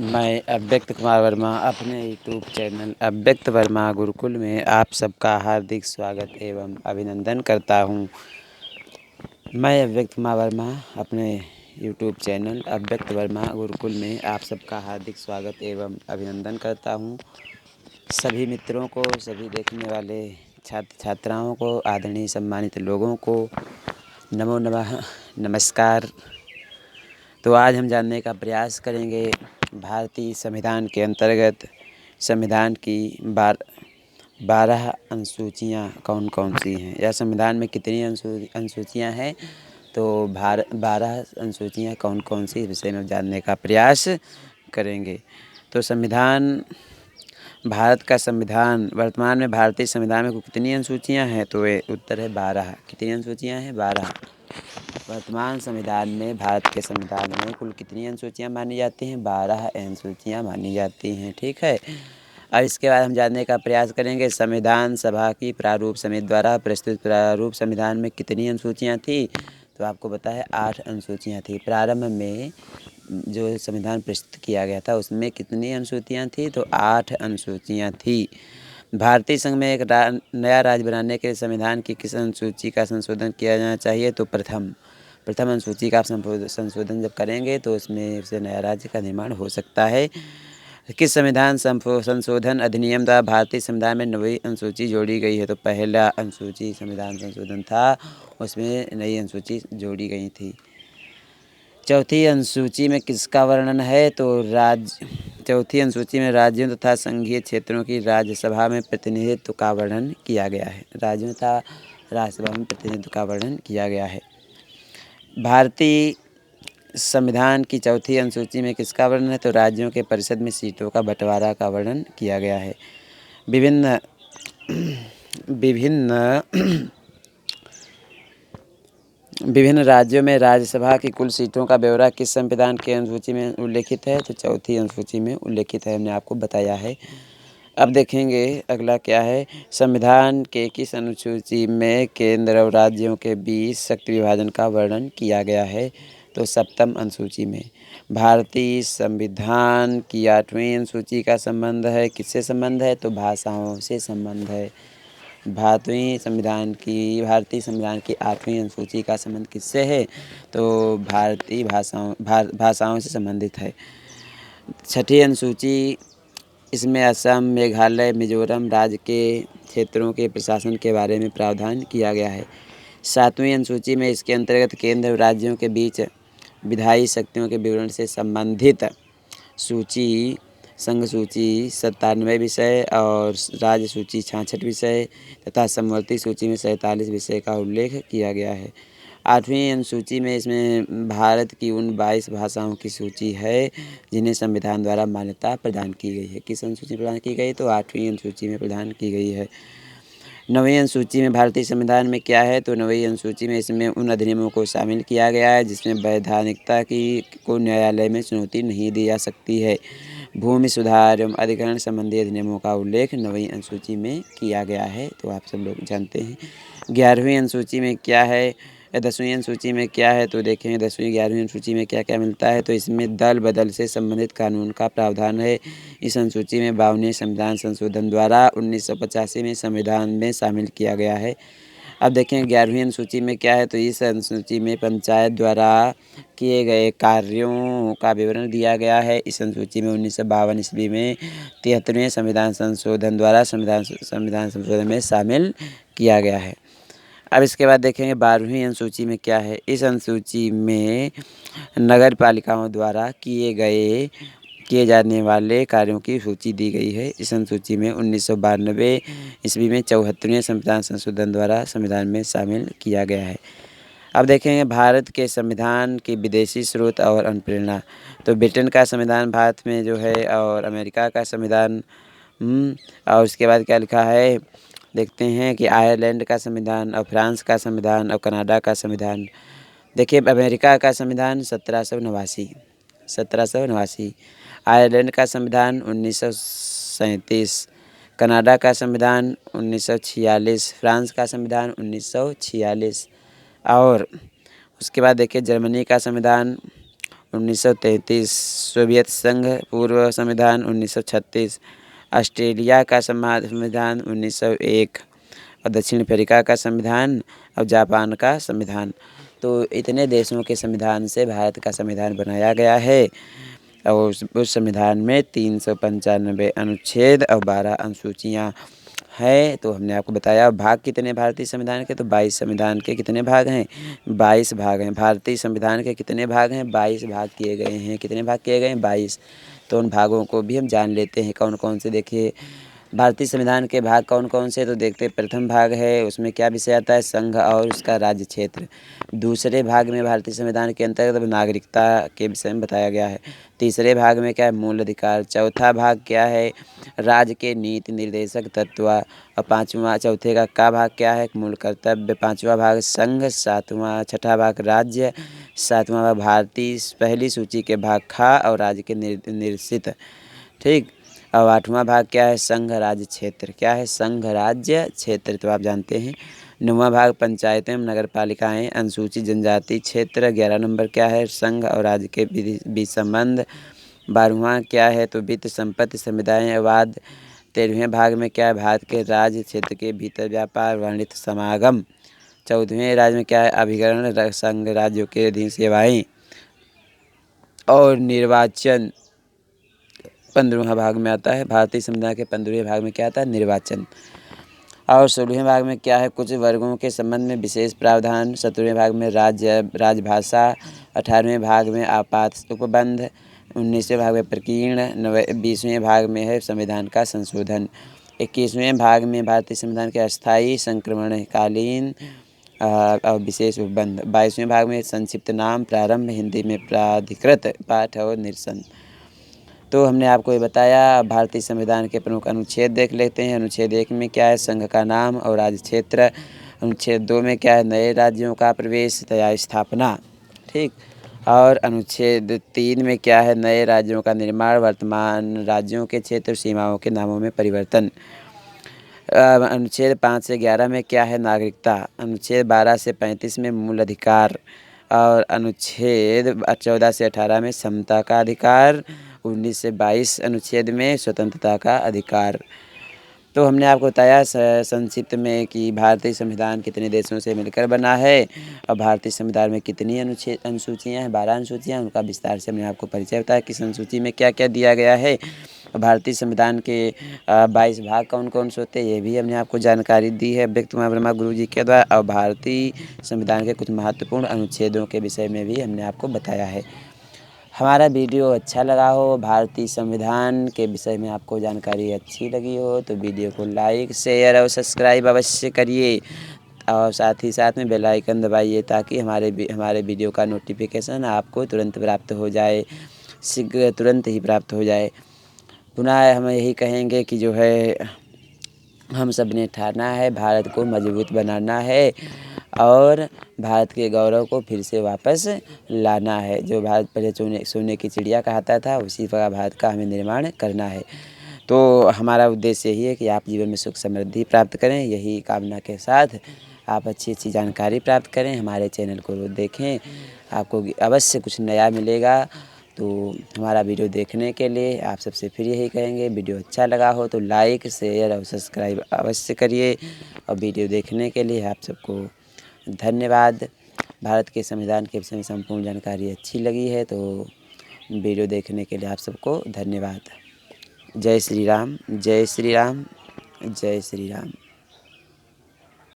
मैं अव्यक्त कुमार वर्मा अपने यूट्यूब चैनल अव्यक्त वर्मा गुरुकुल में आप सबका हार्दिक स्वागत एवं अभिनंदन करता हूं। मैं अव्यक्त कुमार वर्मा अपने यूट्यूब चैनल अव्यक्त वर्मा गुरुकुल में आप सबका हार्दिक स्वागत एवं अभिनंदन करता हूं। सभी मित्रों को, सभी देखने वाले छात्र छात्राओं को, आदरणीय सम्मानित लोगों को नमो नमः, नमस्कार। तो आज हम जानने का प्रयास करेंगे भारतीय संविधान के अंतर्गत संविधान की 12 अनुसूचियाँ कौन कौन सी हैं, या संविधान में कितनी अनुसूचियाँ हैं। तो 12 अनुसूचियाँ कौन कौन सी, इस विषय में जानने का प्रयास करेंगे। तो भारत का संविधान वर्तमान में भारतीय संविधान में कितनी अनुसूचियाँ हैं, तो ये उत्तर है 12। कितनी अनुसूचियाँ हैं? 12। वर्तमान संविधान में, भारत के संविधान में कुल कितनी अनुसूचियाँ मानी जाती हैं? 12 अनुसूचियाँ मानी जाती हैं। ठीक है। अब इसके बाद हम जानने का प्रयास करेंगे संविधान सभा की प्रारूप समिति द्वारा प्रस्तुत प्रारूप संविधान में कितनी अनुसूचियाँ थी। तो आपको पता है 8 अनुसूचियाँ थी। प्रारंभ में जो संविधान प्रस्तुत किया गया था उसमें कितनी अनुसूचियाँ थी? तो 8 अनुसूचियाँ थी। भारतीय संघ में एक नया राज्य बनाने के लिए संविधान की किस अनुसूची का संशोधन किया जाना चाहिए? तो प्रथम अनुसूची का संशोधन जब करेंगे तो उसमें से नया राज्य का निर्माण हो सकता है। किस संविधान संशोधन अधिनियम द्वारा भारतीय संविधान में नई अनुसूची जोड़ी गई है? तो पहला अनुसूची संविधान संशोधन था, उसमें नई अनुसूची जोड़ी गई थी। चौथी अनुसूची में किसका वर्णन है? तो चौथी अनुसूची में राज्यों तथा संघीय क्षेत्रों की राज्यसभा में प्रतिनिधित्व का वर्णन किया गया है। राज्यों तथा राज्यसभा में प्रतिनिधित्व का वर्णन किया गया है। भारतीय संविधान की चौथी अनुसूची में किसका वर्णन है? तो राज्यों के परिषद में सीटों का बंटवारा का वर्णन किया गया है। विभिन्न राज्यों में राज्यसभा की कुल सीटों का ब्यौरा किस संविधान की अनुसूची में उल्लेखित है? तो चौथी अनुसूची में उल्लेखित है, हमने आपको बताया है। अब देखेंगे अगला क्या है। संविधान के किस अनुसूची में केंद्र और राज्यों के बीच शक्ति विभाजन का वर्णन किया गया है? तो सप्तम अनुसूची में। भारतीय संविधान की 8वीं अनुसूची का संबंध है, किससे संबंध है? तो भाषाओं से संबंध है। भारतीय संविधान की 8वीं अनुसूची का संबंध किससे है? तो भारतीय भाषाओं से संबंधित है। छठी अनुसूची, इसमें असम, मेघालय, मिजोरम राज्य के क्षेत्रों के प्रशासन के बारे में प्रावधान किया गया है। 7वीं अनुसूची में इसके अंतर्गत केंद्र और राज्यों के बीच विधायी शक्तियों के विवरण से संबंधित सूची, संघ सूची 97 विषय और राज्य सूची 66 विषय तथा समवर्ती सूची में 47 विषय का उल्लेख किया गया है। 8वीं अनुसूची में इसमें भारत की उन 22 भाषाओं की सूची है जिन्हें संविधान द्वारा मान्यता प्रदान की गई है। किस अनुसूची में प्रदान की गई? तो 8वीं अनुसूची में प्रदान की गई है। 9वीं अनुसूची में भारतीय संविधान में क्या है? तो 9वीं अनुसूची में इसमें उन अधिनियमों को शामिल किया गया है जिसमें वैधानिकता को न्यायालय में चुनौती नहीं दी जा सकती है। भूमि सुधार एवं अधिग्रहण संबंधी अधिनियमों का उल्लेख 9वीं अनुसूची में किया गया है, तो आप सब लोग जानते हैं। 11वीं अनुसूची में क्या है? 10वीं अनुसूची में क्या है? तो देखेंगे 10वीं 11वीं अनुसूची में क्या क्या मिलता है। तो इसमें दल बदल से संबंधित कानून का प्रावधान है। इस अनुसूची में 52वें संविधान संशोधन द्वारा 1985 में संविधान में शामिल किया गया है। अब देखें 11वीं अनुसूची में क्या है। तो इस अनुसूची में पंचायत द्वारा किए गए कार्यों का विवरण दिया गया है। इस अनुसूची में 1952 ईस्वी में 73वें संविधान संशोधन द्वारा संविधान संशोधन में शामिल किया गया है। अब इसके बाद देखेंगे 12वीं अनुसूची में क्या है। इस अनुसूची में नगर पालिकाओं द्वारा किए जाने वाले कार्यों की सूची दी गई है। इस अनुसूची में 1992 ईस्वी में 74वें संविधान संशोधन द्वारा संविधान में शामिल किया गया है। अब देखेंगे भारत के संविधान की विदेशी स्रोत और अनुप्रेरणा। तो ब्रिटेन का संविधान भारत में जो है, और अमेरिका का संविधान, और उसके बाद क्या लिखा है देखते हैं कि आयरलैंड का संविधान और फ्रांस का संविधान और कनाडा का संविधान। देखिए अमेरिका का संविधान 1789, आयरलैंड का संविधान 1937, कनाडा का संविधान 1946, फ्रांस का संविधान 1946, और उसके बाद देखिए जर्मनी का संविधान 1933, सोवियत संघ पूर्व संविधान 1936, ऑस्ट्रेलिया का संविधान 1901 और दक्षिण अफ्रीका का संविधान और जापान का संविधान। तो इतने देशों के संविधान से भारत का संविधान बनाया गया है और उस संविधान में 395 अनुच्छेद और 12 अनुसूचियाँ है। तो हमने आपको बताया भाग कितने भारतीय संविधान के, तो 22 संविधान के कितने भाग हैं, 22 भाग हैं। भारतीय संविधान के कितने भाग हैं, 22 भाग किए गए हैं। कितने भाग किए गए हैं, 22। तो उन भागों को भी हम जान लेते हैं कौन कौन से। देखिए भारतीय संविधान के भाग कौन कौन से, तो देखते प्रथम भाग है, उसमें क्या विषय आता है, संघ और उसका राज्य क्षेत्र। दूसरे भाग में भारतीय संविधान के अंतर्गत नागरिकता के विषय में बताया गया है। तीसरे भाग में क्या है, मूल अधिकार। चौथा भाग क्या है, राज्य के नीति निर्देशक तत्व। और पाँचवा चौथे का भाग क्या है, मूल कर्तव्य। पाँचवा भाग संघ। छठा भाग राज्य। सातवां भाग भारतीय पहली सूची के भाग खा और राज्य के निर्देशित। ठीक। और आठवां भाग क्या है, संघ राज्य क्षेत्र। क्या है, संघ राज्य क्षेत्र, तो आप जानते हैं। नौवां भाग पंचायतें नगर पालिकाएँ। अनुसूचित जनजाति क्षेत्र। 11 नंबर क्या है, संघ और राज्य के बीच संबंध। 12वां क्या है, तो वित्त संपत्ति समुदायवाद। 13वें भाग में क्या है, भारत के राज्य क्षेत्र के भीतर व्यापार वाणिज्य समागम। 14वें राज्य में क्या है, अभिकरण संघ राज्यों के अधीन सेवाएँ और निर्वाचन। 15वां भाग में आता है, भारतीय संविधान के 15वें भाग में क्या आता है, निर्वाचन। और 16वें भाग में क्या है, कुछ वर्गों के संबंध में विशेष प्रावधान। 17वें भाग में राजभाषा। 18वें भाग में आपात उपबंध। 19वें भाग में प्रकीर्ण। 20वें भाग में है संविधान का संशोधन। 21वें भाग में भारतीय संविधान के अस्थायी संक्रमणकालीन और विशेष उपबंध। 22वें भाग में संक्षिप्त नाम, प्रारंभ, हिंदी में प्राधिकृत पाठ और निरसन। तो हमने आपको ये बताया। भारतीय संविधान के प्रमुख अनुच्छेद देख लेते हैं। अनुच्छेद 1 में क्या है, संघ का नाम और राज्य क्षेत्र। अनुच्छेद 2 में क्या है, नए राज्यों का प्रवेश या स्थापना। ठीक। और अनुच्छेद 3 में क्या है, नए राज्यों का निर्माण, वर्तमान राज्यों के क्षेत्र सीमाओं के नामों में परिवर्तन। अनुच्छेद 5 से 11 में क्या है, नागरिकता। अनुच्छेद 12 से 35 में मूल अधिकार। और अनुच्छेद 14 से 18 में समता का अधिकार। 19 से 22 अनुच्छेद में स्वतंत्रता का अधिकार। तो हमने आपको बताया संक्षिप्त में कि भारतीय संविधान कितने देशों से मिलकर बना है और भारतीय संविधान में कितनी अनुसूचियाँ हैं, 12 अनुसूचियाँ। उनका विस्तार से हमने आपको परिचय बताया कि अनुसूची में क्या क्या दिया गया है। भारतीय संविधान के 22 भाग कौन कौन से होते हैं, ये भी हमने आपको जानकारी दी है व्यक्त वर्मा गुरु जी के द्वारा। और भारतीय संविधान के कुछ महत्वपूर्ण अनुच्छेदों के विषय में भी हमने आपको बताया है। हमारा वीडियो अच्छा लगा हो, भारतीय संविधान के विषय में आपको जानकारी अच्छी लगी हो, तो वीडियो को लाइक, शेयर और सब्सक्राइब अवश्य करिए। और साथ ही साथ में बेल आइकन दबाइए ताकि हमारे वीडियो का नोटिफिकेशन आपको तुरंत प्राप्त हो जाए, तुरंत ही प्राप्त हो जाए। पुनः हम यही कहेंगे कि जो है, हम सब ने ठाना है भारत को मजबूत बनाना है और भारत के गौरव को फिर से वापस लाना है। जो भारत पहले सोने की चिड़िया कहता था, उसी प्रकार भारत का हमें निर्माण करना है। तो हमारा उद्देश्य यही है कि आप जीवन में सुख समृद्धि प्राप्त करें। यही कामना के साथ आप अच्छी अच्छी जानकारी प्राप्त करें। हमारे चैनल को रोज़ देखें, आपको अवश्य कुछ नया मिलेगा। तो हमारा वीडियो देखने के लिए आप सबसे फिर यही कहेंगे, वीडियो अच्छा लगा हो तो लाइक, शेयर और सब्सक्राइब अवश्य करिए। और वीडियो देखने के लिए आप सबको धन्यवाद। भारत के संविधान के विषय में संपूर्ण जानकारी अच्छी लगी है तो वीडियो देखने के लिए आप सबको धन्यवाद। जय श्री राम, जय श्री राम, जय श्री राम।